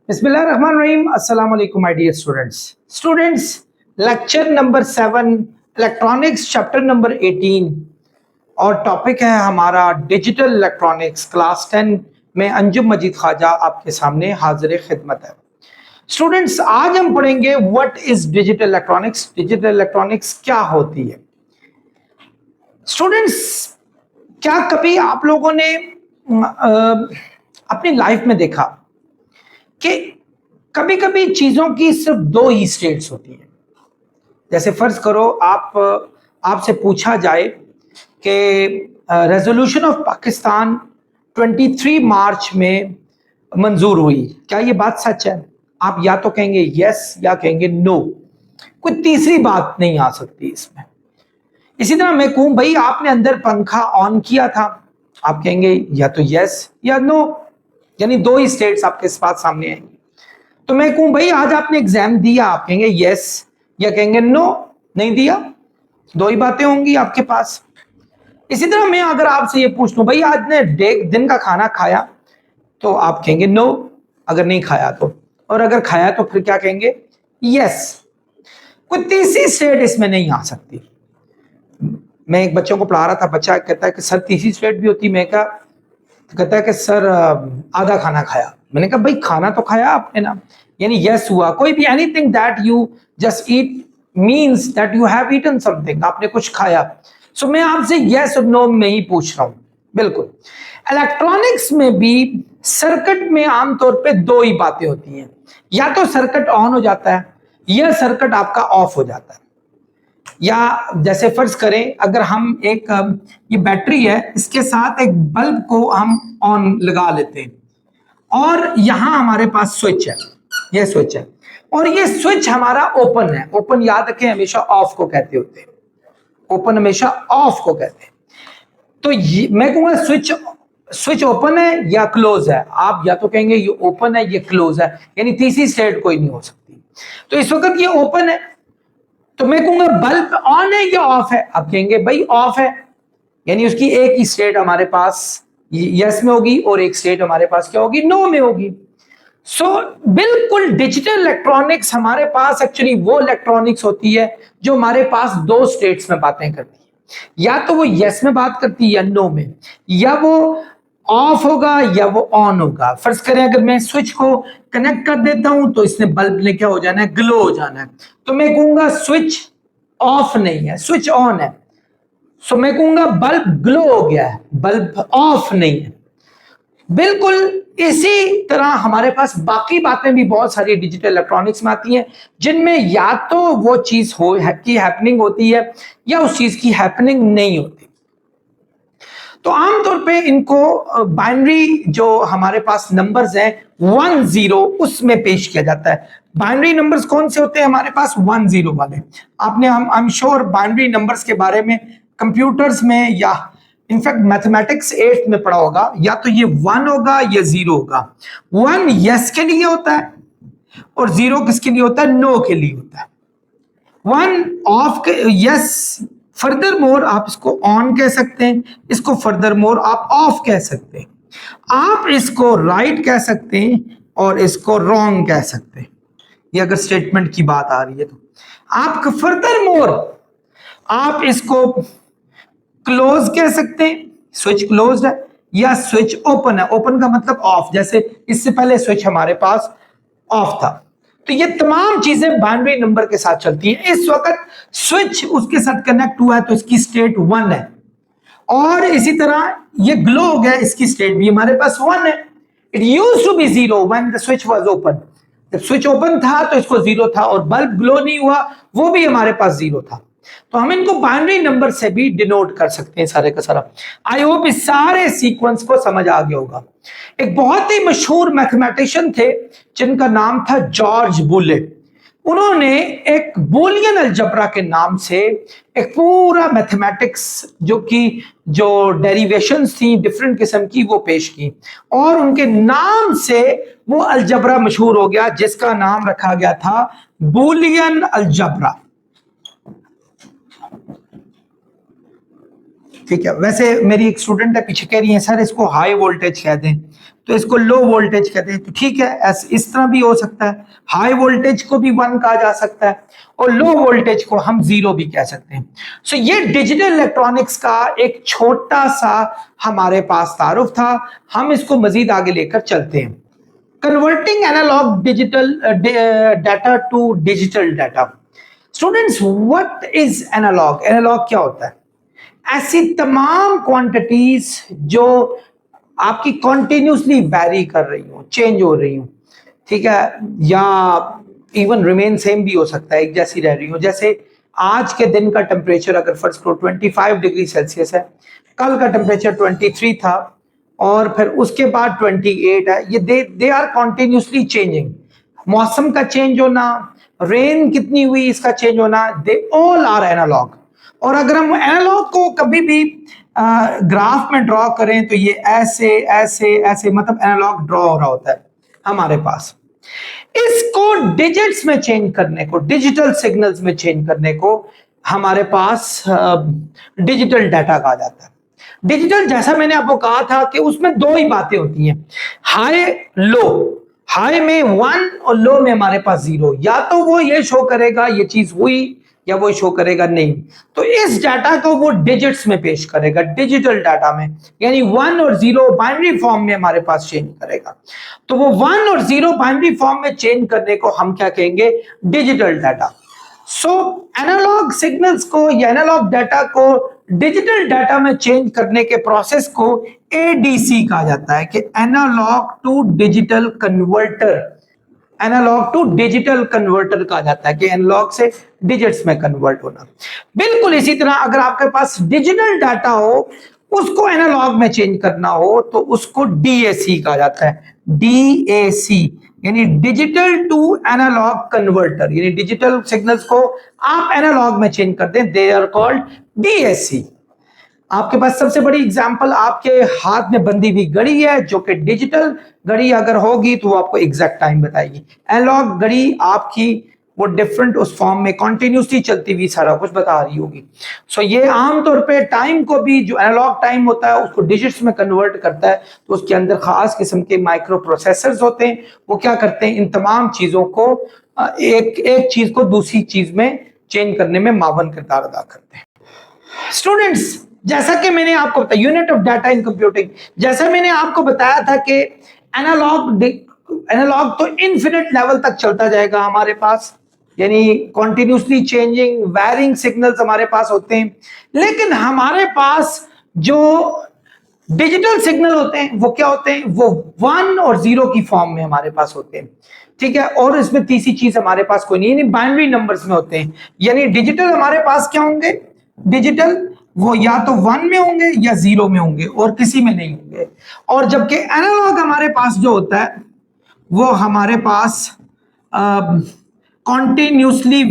बिस्मिल्लाहिर्रहमानिर्रहीम। अस्सलाम वालेकुम my dear students, lecture number 7, electronics, chapter number 18 और टॉपिक है हमारा डिजिटल इलेक्ट्रॉनिक्स। क्लास 10 में अंजुम मजीद ख्वाजा आपके सामने हाजिर खिदमत है। स्टूडेंट्स, आज हम पढ़ेंगे what is digital electronics. Digital electronics क्या होती है? स्टूडेंट्स, क्या कभी आप लोगों ने अपनी लाइफ में देखा कि कभी कभी चीजों की सिर्फ दो ही स्टेट्स होती हैं? जैसे फर्ज करो आपसे पूछा जाए कि रेजोल्यूशन ऑफ पाकिस्तान 23 मार्च में मंजूर हुई, क्या ये बात सच है? आप या तो कहेंगे यस या कहेंगे नो, कोई तीसरी बात नहीं आ सकती इसमें। इसी तरह मैं कहूं भाई आपने अंदर पंखा ऑन किया था, आप कहेंगे या तो यस या नो, यानी दो ही स्टेट्स आपके पास सामने आएंगी। तो मैं कहूं भाई आज आपने एग्जाम दिया, आप कहेंगे यस या कहेंगे नो, नहीं दिया, दो ही बातें होंगी आपके पास। इसी तरह मैं अगर आपसे ये पूछ लूं भाई आज ने दिन का खाना खाया, तो आप कहेंगे नो अगर नहीं खाया तो, और अगर खाया तो फिर क्या कहेंगे? यस। कोई तीसरी स्टेट इसमें नहीं आ सकती। मैं एक बच्चों को पढ़ा रहा था, बच्चा कहता है कि सर तीसरी स्टेट भी होती। मैं कहा, कहता है कि सर आधा खाना खाया। मैंने कहा भाई खाना तो खाया आपने ना, यानी यस हुआ। कोई भी anything that you just eat means that you have eaten something, आपने कुछ खाया। सो मैं आपसे यस और नो में ही पूछ रहा हूं। बिल्कुल। इलेक्ट्रॉनिक्स में भी सर्किट में आमतौर पे दो ही बातें होती हैं, या तो सर्किट ऑन हो जाता है या सर्किट आपका ऑफ हो जाता है। या जैसे फर्ज करें अगर हम एक ये बैटरी है, इसके साथ एक बल्ब को हम ऑन लगा लेते हैं और यहां हमारे पास स्विच है, ये स्विच है और ये स्विच हमारा ओपन है। ओपन याद रखें हमेशा ऑफ को कहते होते हैं, ओपन हमेशा ऑफ को कहते हैं। तो मैं कहूंगा स्विच ओपन है या क्लोज है, आप या तो कहेंगे ये ओपन है ये क्लोज है, यानी तीसरी स्टेट कोई नहीं हो सकती। तो इस वक्त ये ओपन है, तो मैं कहूंगा बल्ब ऑन है या ऑफ है, आप कहेंगे भाई ऑफ है, यानी उसकी एक ही स्टेट हमारे पास यस में होगी और एक स्टेट हमारे पास क्या होगी? नो में होगी। सो बिल्कुल डिजिटल इलेक्ट्रॉनिक्स हमारे पास एक्चुअली वो इलेक्ट्रॉनिक्स होती है जो हमारे पास दो स्टेट्स में बातें करती है, या तो वो यस में बात करती है या नो में, या वो ऑफ होगा या वो ऑन होगा। फर्ज करें अगर मैं स्विच को कनेक्ट कर देता हूं तो इसने बल्ब ने क्या हो जाना है? ग्लो हो जाना है। तो मैं कहूंगा स्विच ऑफ नहीं है, स्विच ऑन है। सो मैं कहूंगा बल्ब ग्लो हो गया है, बल्ब ऑफ नहीं है। बिल्कुल इसी तरह हमारे पास बाकी बातें भी बहुत सारी डिजिटल इलेक्ट्रॉनिक्स में आती हैं, जिनमें या तो वो चीज की हैपनिंग होती है या उस चीज की हैपनिंग नहीं होती। तो आमतौर पे इनको बाइनरी जो हमारे पास नंबर्स हैं 1 0 उसमें पेश किया जाता है। बाइनरी नंबर्स कौन से होते हैं हमारे पास? 1 0 वाले। आपने I am sure binary numbers के बारे में कंप्यूटर्स में या इनफैक्ट मैथमेटिक्स 8th में पढ़ा होगा। या तो ये 1 होगा या 0 होगा। 1 यस के लिए होता है और 0 किसके लिए होता है? नो के लिए होता है। 1 ऑफ के यस, फर्दर मोर आप इसको ऑन कह सकते हैं, इसको फर्दर मोर आप ऑफ कह सकते हैं, आप इसको राइट कह सकते हैं और इसको रॉन्ग कह सकते हैं। ये अगर स्टेटमेंट की बात आ रही है तो आप फर्दर मोर आप इसको क्लोज कह सकते हैं, स्विच क्लोज्ड है, या स्विच ओपन है। ओपन का मतलब ऑफ, जैसे इससे पहले स्विच हमारे पास ऑफ था। तो ये तमाम चीजें बाइनरी नंबर के साथ चलती हैं। इस वक्त स्विच उसके साथ कनेक्ट हुआ है तो इसकी स्टेट 1 है, और इसी तरह ये ग्लो हो गया, इसकी स्टेट भी हमारे पास 1 है। It used to be 0 when the switch was open. जब स्विच ओपन था तो इसको 0 था, और बल्ब ग्लो नहीं हुआ वो भी हमारे पास 0 था। तो हम इनको बाइनरी नंबर से भी डिनोट कर सकते हैं सारे का सारा। आई होप इस सारे सीक्वेंस को समझ आ गया होगा। एक बहुत ही मशहूर मैथमेटिशियन थे जिनका नाम था जॉर्ज बुले। उन्होंने एक बूलियन अलजबरा के नाम से एक पूरा मैथमेटिक्स जो डेरिवेशंस थी डिफरेंट किस्म की वो पेश की, और उनके नाम से वो अलजबरा मशहूर हो गया, जिसका नाम रखा गया था बूलियन अलजबरा। ठीक है। वैसे मेरी एक स्टूडेंट है पीछे, कह रही है सर इसको हाई वोल्टेज कह दें, तो इसको लो वोल्टेज कहते हैं। तो ठीक है, इस तरह भी हो सकता है, हाई वोल्टेज को भी 1 कहा जा सकता है और लो वोल्टेज को हम 0 भी कह सकते हैं। सो ये डिजिटल इलेक्ट्रॉनिक्स का एक छोटा सा हमारे पास तारुफ था, हम इसको मजीद आगे लेकर चलते हैं। Converting analog digital data to digital data. Students, what is analog? Analog क्या होता है? ऐसी तमाम क्वांटिटीज जो आपकी कॉन्टिन्यूसली वैरी कर रही हो, चेंज हो रही हो, ठीक है, या इवन रिमेन सेम भी हो सकता है, एक जैसी रह रही हो। जैसे आज के दिन का टेम्परेचर अगर फर्ज करो 25 डिग्री सेल्सियस है, कल का टेम्परेचर 23 था और फिर उसके बाद 28 है। ये दे आर कॉन्टिन्यूसली चेंजिंग। मौसम का चेंज होना, रेन कितनी हुई इसका चेंज होना, दे ऑल आर एनालॉग। और अगर हम एनालॉग को कभी भी ग्राफ में ड्रॉ करें तो ये ऐसे ऐसे ऐसे, मतलब एनालॉग ड्रॉ हो रहा होता है हमारे पास। इसको डिजिट्स में चेंज करने को, डिजिटल सिग्नल्स में चेंज करने को हमारे पास डिजिटल डाटा कहा जाता है। डिजिटल, जैसा मैंने आपको कहा था कि उसमें दो ही बातें होती हैं, हाई लो। हाई में 1 और लो में हमारे पास 0। या तो वो ये शो करेगा ये चीज हुई, या वो शो करेगा नहीं। तो इस डाटा को वो डिजिट्स में पेश करेगा, डिजिटल डाटा में, यानी 1 और 0 बाइनरी फॉर्म में हमारे पास चेंज करेगा। तो वो 1 और 0 बाइनरी फॉर्म में चेंज करने को हम क्या कहेंगे? Digital data. So analogue signals को या एनालॉग डाटा को डिजिटल डाटा में चेंज करने के प्रोसेस को एडीसी कहा जाता है, कि analogue to digital converter. Analogue to digital converter कहा जाता है, कि एनालॉग से डिजिट्स में कन्वर्ट होना। बिल्कुल इसी तरह अगर आपके पास डिजिटल डाटा हो, उसको एनालॉग में चेंज करना हो, तो उसको डीएसी कहा जाता है। डीएसी यानी डिजिटल टू एनालॉग कन्वर्टर, यानी डिजिटल सिग्नल्स को आप एनालॉग में चेंज करते हैं, दे आर कॉल्ड डीएसी। आपके पास सबसे बड़ी एग्जांपल आपके हाथ में बंधी हुई घड़ी है, जो कि डिजिटल घड़ी अगर होगी तो वो आपको एग्जैक्ट टाइम बताएगी। एनालॉग घड़ी आपकी वो डिफरेंट उस फॉर्म में कॉन्टिन्यूसली चलती हुई सारा कुछ बता रही होगी। सो ये आमतौर पे टाइम को भी, जो एनालॉग टाइम होता है उसको डिजिट्स में कन्वर्ट करता है। तो उसके अंदर खास किस्म के माइक्रो प्रोसेसर्स होते हैं, वो क्या करते हैं, इन तमाम चीजों को एक चीज को दूसरी चीज में चेंज करने में मावन किरदार अदा करते हैं। स्टूडेंट्स, जैसा कि मैंने आपको बताया, unit of data in computing, जैसा मैंने आपको बताया था कि एनालॉग तो इनफिनिट लेवल तक चलता जाएगा हमारे पास, यानी कॉन्टिन्यूसली चेंजिंग वैरिंग सिग्नल्स हमारे पास होते हैं। लेकिन हमारे पास जो डिजिटल सिग्नल होते हैं वो क्या होते हैं? वो 1 और 0 की फॉर्म में हमारे पास होते हैं, ठीक है। और इसमें तीसरी चीज हमारे पास कोई नहीं, यानी बाइनरी नंबर्स में होते हैं। यानी डिजिटल हमारे पास क्या होंगे? डिजिटल वो या तो 1 में होंगे या 0 में होंगे, और किसी में नहीं होंगे। और जबकि एनालॉग हमारे पास जो होता है वो हमारे पास कॉन्टिन्यूसली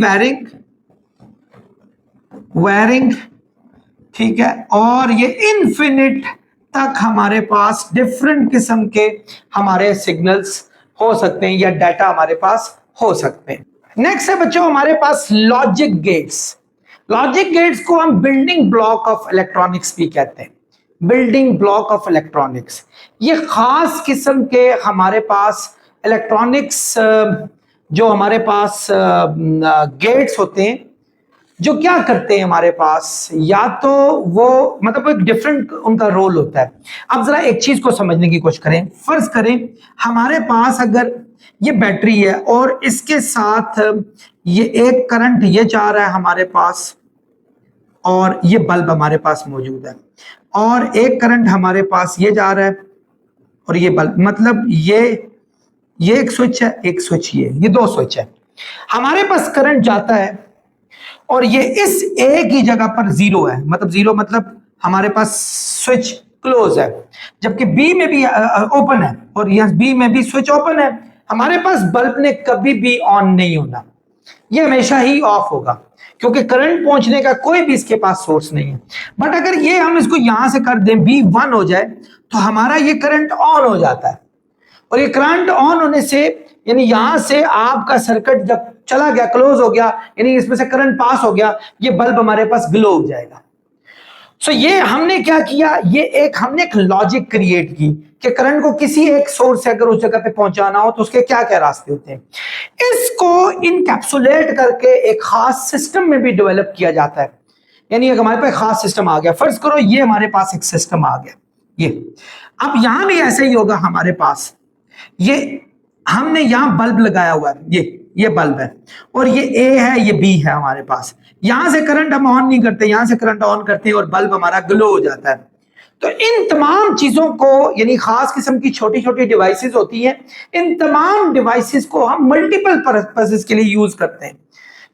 वैरिंग, ठीक है, और ये इनफिनिट तक हमारे पास डिफरेंट किस्म के हमारे सिग्नल्स हो सकते हैं या डाटा हमारे पास हो सकते हैं। नेक्स्ट है बच्चों हमारे पास लॉजिक गेट्स। लॉजिक गेट्स को हम बिल्डिंग ब्लॉक ऑफ इलेक्ट्रॉनिक्स भी कहते हैं। बिल्डिंग ब्लॉक ऑफ इलेक्ट्रॉनिक्स, ये खास किस्म के हमारे पास इलेक्ट्रॉनिक्स जो हमारे पास गेट्स होते हैं, जो क्या करते हैं हमारे पास, या तो वो मतलब एक डिफरेंट उनका रोल होता है। अब जरा एक चीज को समझने की कोशिश करें। फर्ज करें हमारे पास अगर ये बैटरी है और इसके साथ ये एक करंट ये जा रहा है हमारे पास, और ये बल्ब हमारे पास मौजूद है, और एक करंट हमारे पास ये जा रहा है और ये बल्ब, मतलब ये एक स्विच है, एक स्विच ये दो स्विच है। हमारे पास करंट जाता है और ये इस ए की जगह पर 0 है, मतलब 0 मतलब हमारे पास स्विच क्लोज है, जबकि बी में भी ओपन है और यहां बी में भी स्विच ओपन है। हमारे पास बल्ब ने कभी भी ऑन नहीं होना, ये हमेशा ही ऑफ होगा, क्योंकि करंट पहुंचने का कोई भी इसके पास सोर्स नहीं है। बट अगर ये हम इसको यहां से कर दें, B1 हो जाए, तो हमारा ये करंट ऑन हो जाता है। और ये करंट ऑन होने से, यानी यहां से आपका सर्किट जब चला गया, क्लोज हो गया, यानी इसमें से करंट पास हो गया, ये बल्ब हमारे पास ग्लो हो जाएगा। सो ये हमने क्या किया, हमने एक लॉजिक क्रिएट की कि करंट को किसी एक सोर्स से अगर उस जगह पे पहुंचाना हो तो उसके क्या क्या रास्ते होते हैं। इसको इनकैप्सुलेट करके एक खास सिस्टम में भी डेवलप किया जाता है। यानी एक हमारे पास खास सिस्टम आ गया, फर्ज करो ये हमारे पास एक सिस्टम आ गया, ये अब यहां भी ऐसे ही होगा हमारे पास। ये हमने यहां बल्ब लगाया हुआ है, ये बल्ब है और ये ए है, ये बी है हमारे पास। यहां से करंट हम ऑन नहीं करते, यहां से करंट ऑन करते हैं और बल्ब हमारा ग्लो हो जाता है। तो इन तमाम चीजों को, यानी खास किस्म की छोटी छोटी डिवाइसेस होती हैं, इन तमाम डिवाइसेस को हम मल्टीपल पर्पसेस के लिए यूज करते हैं।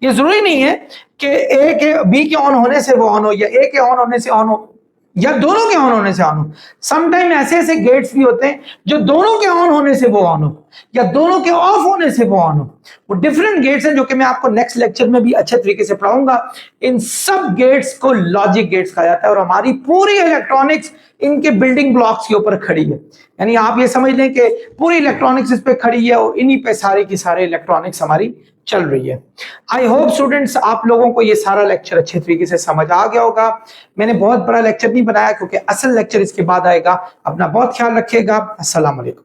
ये जरूरी नहीं है कि ए के बी के ऑन होने से वो ऑन हो या ए के ऑन होने से ऑन हो या दोनों के ऑन होने से ऑन हो। समटाइम ऐसे ऐसे गेट्स भी होते हैं जो दोनों के ऑन होने से वो ऑन हो या दोनों के ऑफ होने से वो ऑन हो। वो डिफरेंट गेट्स हैं जो कि मैं आपको नेक्स्ट लेक्चर में भी अच्छे तरीके से पढ़ाऊंगा। इन सब गेट्स को लॉजिक गेट्स कहा जाता है और हमारी पूरी इलेक्ट्रॉनिक्स इनके बिल्डिंग ब्लॉक्स के ऊपर खड़ी है। यानी आप ये समझ लें कि पूरी इलेक्ट्रॉनिक्स इस पे खड़ी है और इन्हीं पे सारे की सारे इलेक्ट्रॉनिक्स हमारी चल रही है। आई होप स्टूडेंट्स आप लोगों को ये सारा लेक्चर अच्छे तरीके से समझ आ गया होगा। मैंने बहुत बड़ा लेक्चर नहीं बनाया क्योंकि असल लेक्चर इसके बाद आएगा। अपना बहुत ख्याल रखिएगा। अस्सलाम वालेकुम।